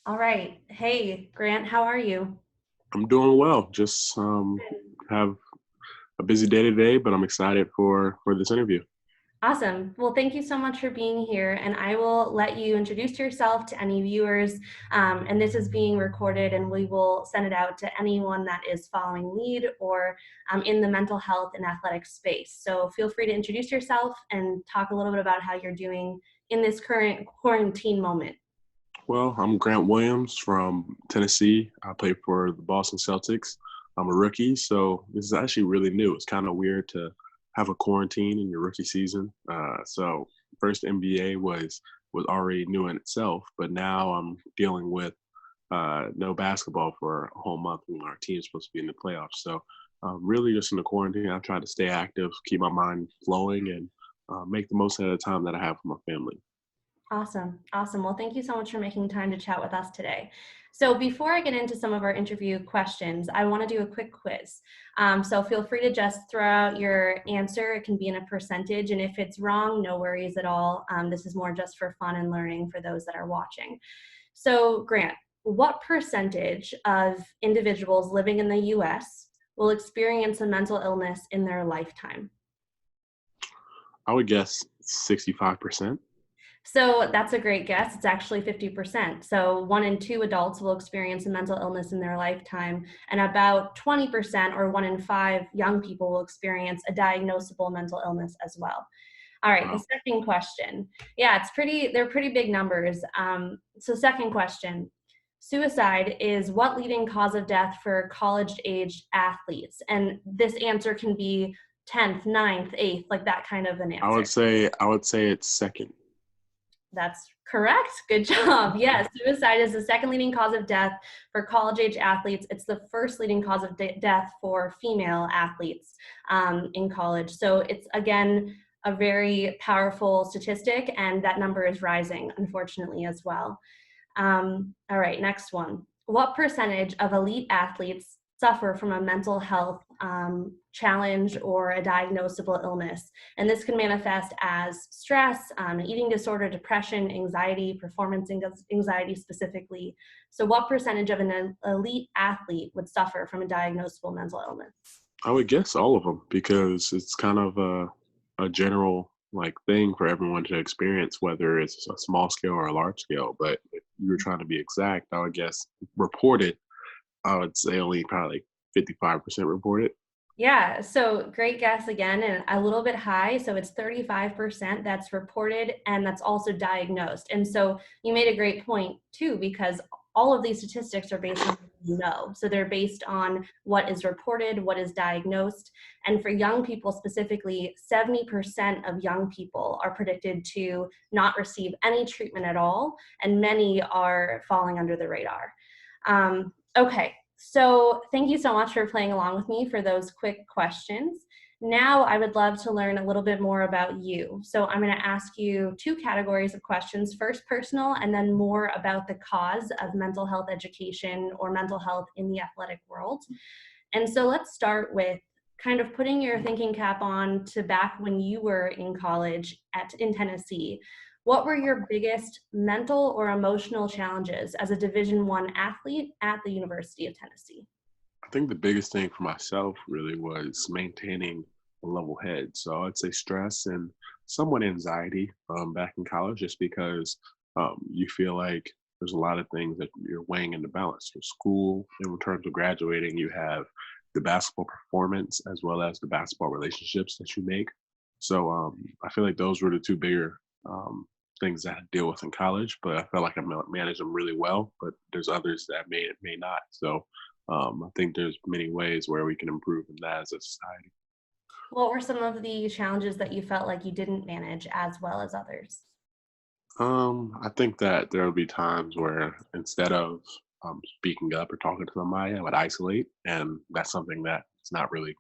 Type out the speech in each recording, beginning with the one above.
All right. Hey, Grant, how are you? I'm doing well. Just have a busy day today, but I'm excited for this interview. Awesome. Well, thank you so much for being here. And I will let you introduce yourself to any viewers. And this is being recorded, and we will send it out to anyone that is following lead or in the mental health and athletic space. So feel free to introduce yourself and talk a little bit about how you're doing in this current quarantine moment. Well, I'm Grant Williams from Tennessee. I play for the Boston Celtics. I'm a rookie, so this is actually really new. It's kind of weird to have a quarantine in your rookie season. So first NBA was already new in itself, but now I'm dealing with no basketball for a whole month when our team's supposed to be in the playoffs. So really just in the quarantine, I try to stay active, keep my mind flowing, and make the most out of the time that I have with my family. Awesome. Awesome. Well, thank you so much for making time to chat with us today. So before I get into some of our interview questions, I want to do a quick quiz. So feel free to just throw out your answer. It can be in a percentage, and if it's wrong, no worries at all. This is more just for fun and learning for those that are watching. So Grant, what percentage of individuals living in the US will experience a mental illness in their lifetime? I would guess 65%. So that's a great guess. It's actually 50%. So 1 in 2 adults will experience a mental illness in their lifetime, and about 20% or 1 in 5 young people will experience a diagnosable mental illness as well. All right, the Wow. second question. Yeah, they're pretty big numbers. So second question. Suicide is what leading cause of death for college-aged athletes? And this answer can be 10th, ninth, 8th, like that kind of an I answer. would say I would say it's second. That's correct. Good job. Yes, suicide is the second leading cause of death for college age athletes. It's the first leading cause of death for female athletes in college. So it's, again, a very powerful statistic, and that number is rising, unfortunately, as well. All right, next one. What percentage of elite athletes suffer from a mental health challenge or a diagnosable illness? And this can manifest as stress, an eating disorder, depression, anxiety, performance anxiety specifically. So what percentage of an elite athlete would suffer from a diagnosable mental illness? I would guess all of them because it's kind of a general like thing for everyone to experience, whether it's a small scale or a large scale. But if you were trying to be exact, I would guess reported. I would say only probably like 55% reported. Yeah, so great guess again, and a little bit high. So it's 35% that's reported, and that's also diagnosed. And so you made a great point too, because all of these statistics are based on what you know. So they're based on what is reported, what is diagnosed. And for young people specifically, 70% of young people are predicted to not receive any treatment at all, and many are falling under the radar. Okay, so thank you so much for playing along with me for those quick questions. Now I would love to learn a little bit more about you. So I'm going to ask you 2 categories of questions, first personal and then more about the cause of mental health education or mental health in the athletic world. And so let's start with kind of putting your thinking cap on to back when you were in college in Tennessee. What were your biggest mental or emotional challenges as a Division I athlete at the University of Tennessee? I think the biggest thing for myself really was maintaining a level head. So I'd say stress and somewhat anxiety back in college, just because you feel like there's a lot of things that you're weighing in the balance. Your school, in terms of graduating, you have the basketball performance as well as the basketball relationships that you make. So I feel like those were the two bigger things that I deal with in college, but I felt like I managed them really well. But there's others that may not. So I think there's many ways where we can improve in that as a society. What were some of the challenges that you felt like you didn't manage as well as others? I think that there will be times where instead of speaking up or talking to somebody, I would isolate, and that's something that it's not really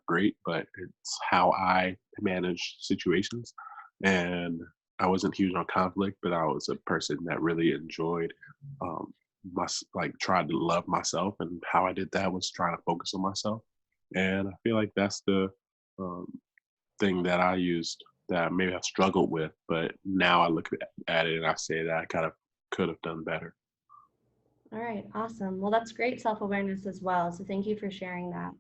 great, but it's how I manage situations. And I wasn't huge on conflict, but I was a person that really enjoyed um, like tried to love myself, and how I did that was trying to focus on myself. And I feel like that's the um, thing that I used that maybe I struggled with, but now I look at it and I say that I kind of could have done better. All right, awesome. Well, that's great self-awareness as well. So thank you for sharing that.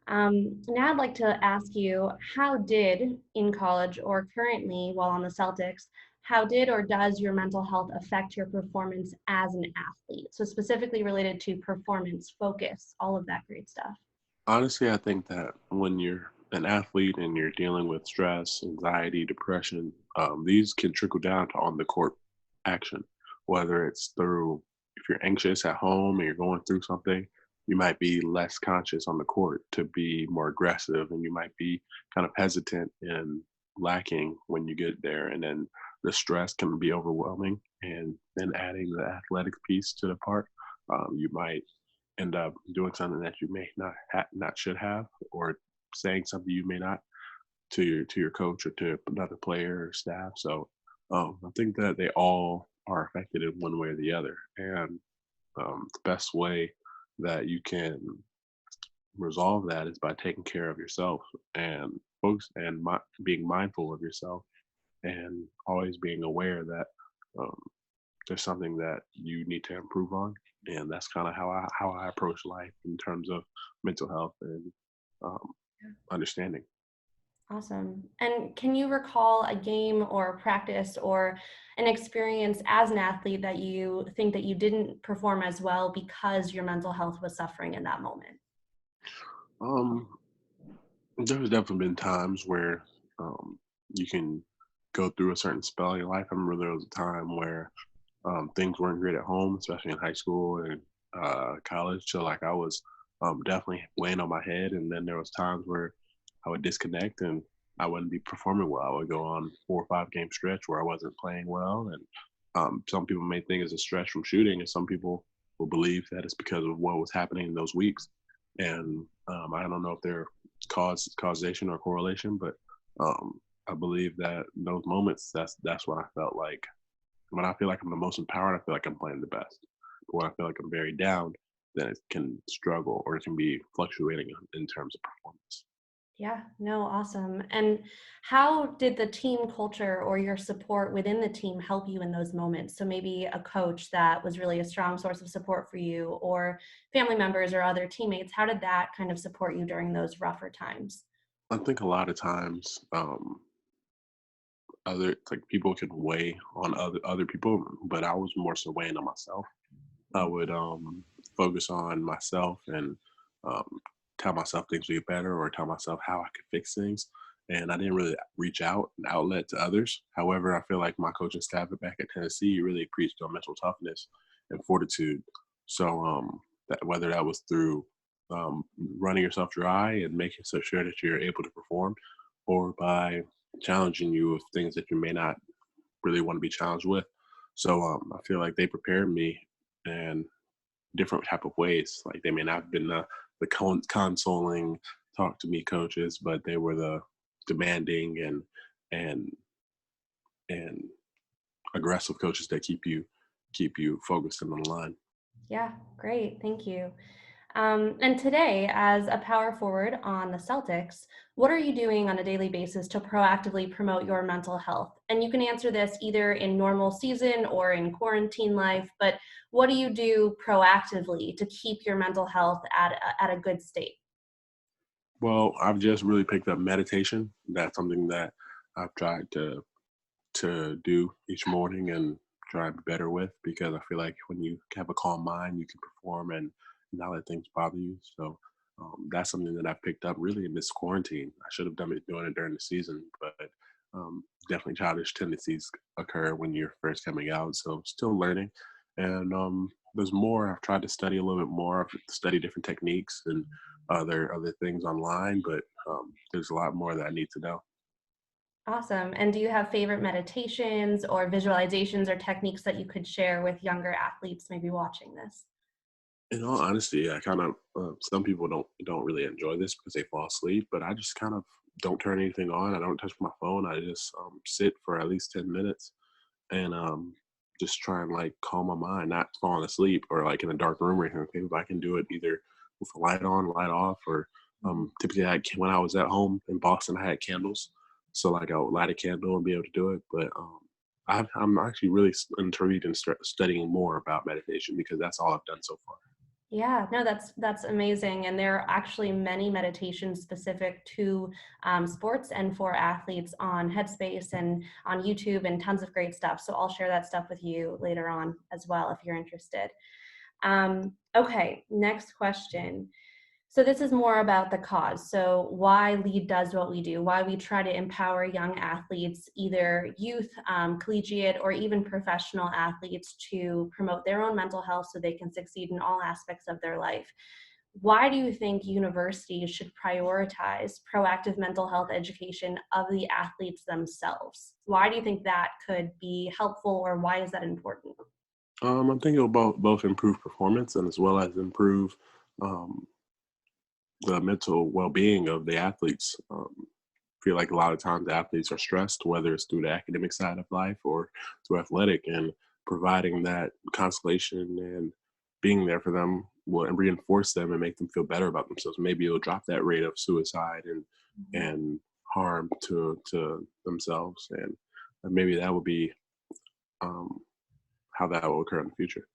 Now I'd like to ask you, how did in college or currently while on the Celtics, how did or does your mental health affect your performance as an athlete? So specifically related to performance, focus, all of that great stuff. Honestly, I think that when you're an athlete and you're dealing with stress, anxiety, depression, these can trickle down to on the court action. Whether it's through, if you're anxious at home and you're going through something, you might be less conscious on the court to be more aggressive, and you might be kind of hesitant and lacking when you get there. And then the stress can be overwhelming. And then adding the athletic piece to the part, you might end up doing something that you may not should have, or saying something you may not to your coach or to another player or staff. So I think that they all are affected in one way or the other, and the best way that you can resolve that is by taking care of yourself and folks and being mindful of yourself, and always being aware that um, there's something that you need to improve on. And that's kind of how I approach life in terms of mental health and um, understanding. Awesome. And can you recall a game or practice or an experience as an athlete that you think that you didn't perform as well because your mental health was suffering in that moment? Um, there's definitely been times where you can go through a certain spell in your life. I remember there was a time where things weren't great at home, especially in high school and college. So like I was definitely weighing on my head, and then there was times where I would disconnect and I wouldn't be performing well. I would go on 4 or 5 game stretch where I wasn't playing well, and some people may think it's a stretch from shooting, and some people will believe that it's because of what was happening in those weeks. And I don't know if they're causation or correlation, but I believe that in those moments, that's when I felt like, when I feel like I'm the most empowered, I feel like I'm playing the best. But when I feel like I'm very down, then it can struggle, or it can be fluctuating in terms of performance. Yeah, no, awesome. And how did the team culture or your support within the team help you in those moments? So maybe a coach that was really a strong source of support for you, or family members or other teammates. How did that kind of support you during those rougher times? I think a lot of times, other like people can weigh on other people, but I was more so weighing on myself. I would focus on myself and um, tell myself things would get better, or tell myself how I could fix things. And I didn't really reach out an outlet to others. However, I feel like my coaching staff back at Tennessee really preached on mental toughness and fortitude. So that whether that was through running yourself dry and making so sure that you're able to perform, or by challenging you with things that you may not really want to be challenged with. So I feel like they prepared me in different type of ways. Like they may not have been the consoling, talk to me coaches, but they were the demanding and and aggressive coaches that keep you focused and on the line. Yeah, great. Thank you. And today, as a power forward on the Celtics, what are you doing on a daily basis to proactively promote your mental health? And you can answer this either in normal season or in quarantine life, but what do you do proactively to keep your mental health at a good state? Well, I've just really picked up meditation. That's something that I've tried to do each morning and try to be better with, because I feel like when you have a calm mind, you can perform and not let things bother you. So that's something that I picked up really in this quarantine. I should have doing it during the season, but definitely childish tendencies occur when you're first coming out. So still learning, and there's more. I've tried to study a little bit more. I've studied different techniques and other things online, but there's a lot more that I need to know. Awesome. And do you have favorite meditations or visualizations or techniques that you could share with younger athletes maybe watching this? In all honesty, I kind of some people don't really enjoy this because they fall asleep, but I just kind of don't turn anything on. I don't touch my phone. I just sit for at least 10 minutes and just try and like calm my mind, not falling asleep or like in a dark room or anything. But I can do it either with a light on, light off, or typically when I was at home in Boston, I had candles, so like I would light a candle and be able to do it. But I'm actually really intrigued and studying more about meditation because that's all I've done so far. Yeah, no, that's amazing. And there are actually many meditations specific to sports and for athletes on Headspace and on YouTube and tons of great stuff. So I'll share that stuff with you later on as well if you're interested. Okay, next question. So this is more about the cause. So why Lead does what we do, why we try to empower young athletes, either youth, collegiate, or even professional athletes to promote their own mental health so they can succeed in all aspects of their life. Why do you think universities should prioritize proactive mental health education of the athletes themselves? Why do you think that could be helpful, or why is that important? I'm thinking it'll both improve performance and as well as improve um, the mental well-being of the athletes. Feel like a lot of times athletes are stressed, whether it's through the academic side of life or through athletic, and providing that consolation and being there for them will reinforce them and make them feel better about themselves. Maybe it'll drop that rate of suicide and harm to themselves, and maybe that would be um, how that will occur in the future.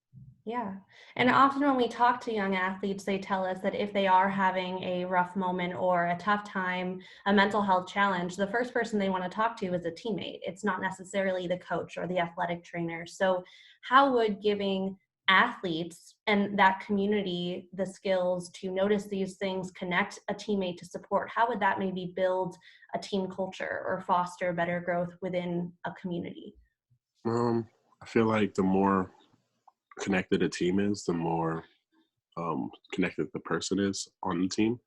Yeah. And often when we talk to young athletes, they tell us that if they are having a rough moment or a tough time, a mental health challenge, the first person they want to talk to is a teammate. It's not necessarily the coach or the athletic trainer. So, how would giving athletes and that community the skills to notice these things, connect a teammate to support, how would that maybe build a team culture or foster better growth within a community? Um, I feel like the more connected a team is, the more connected the person is on the team.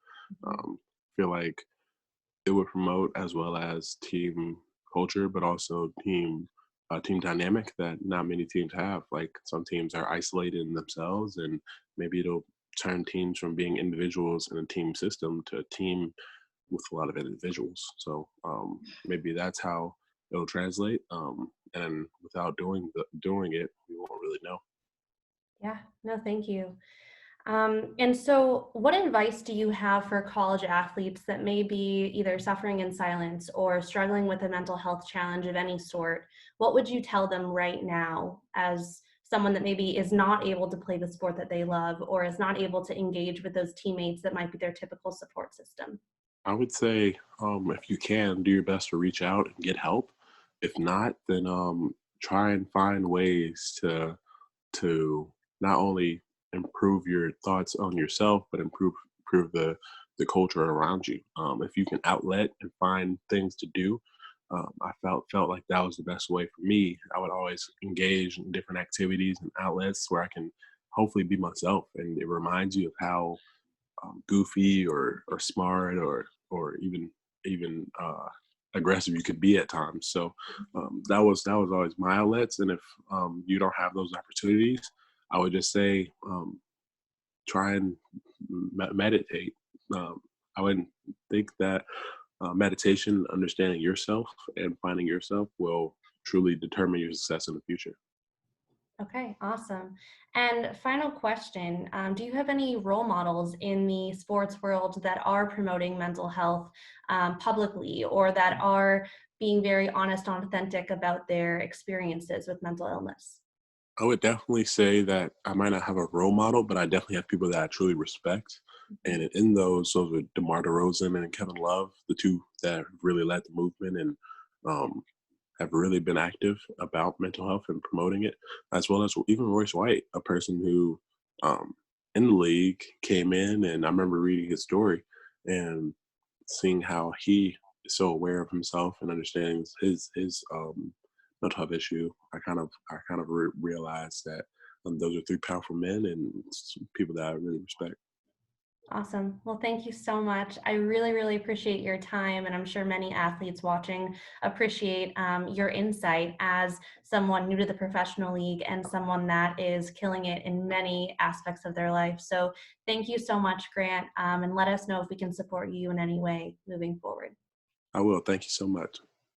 Feel like it would promote as well as team culture, but also team dynamic that not many teams have. Like some teams are isolated in themselves, and maybe it'll turn teams from being individuals in a team system to a team with a lot of individuals. So maybe that's how it'll translate. And without doing it, we won't really know. Yeah, no, thank you. And so, what advice do you have for college athletes that may be either suffering in silence or struggling with a mental health challenge of any sort? What would you tell them right now as someone that maybe is not able to play the sport that they love or is not able to engage with those teammates that might be their typical support system? I would say, if you can, do your best to reach out and get help. If not, then try and find ways to not only improve your thoughts on yourself, but improve the culture around you. If you can outlet and find things to do, I felt like that was the best way for me. I would always engage in different activities and outlets where I can hopefully be myself, and it reminds you of how goofy or smart or even aggressive you could be at times. So that was always my outlets. And if you don't have those opportunities, I would just say try and meditate. Um, I wouldn't think that meditation, understanding yourself and finding yourself will truly determine your success in the future. Okay, awesome. And final question, do you have any role models in the sports world that are promoting mental health publicly or that are being very honest and authentic about their experiences with mental illness? I would definitely say that I might not have a role model, but I definitely have people that I truly respect. And in those are DeMar DeRozan and Kevin Love, the two that really led the movement and um, have really been active about mental health and promoting it, as well as even Royce White, a person who um, in the league came in, and I remember reading his story and seeing how he is so aware of himself and understands his mental health issue. I kind of realized that those are three powerful men and people that I really respect. Awesome. Well, thank you so much. I really, really appreciate your time, and I'm sure many athletes watching appreciate your insight as someone new to the professional league and someone that is killing it in many aspects of their life. So, thank you so much, Grant, and let us know if we can support you in any way moving forward. I will. Thank you so much.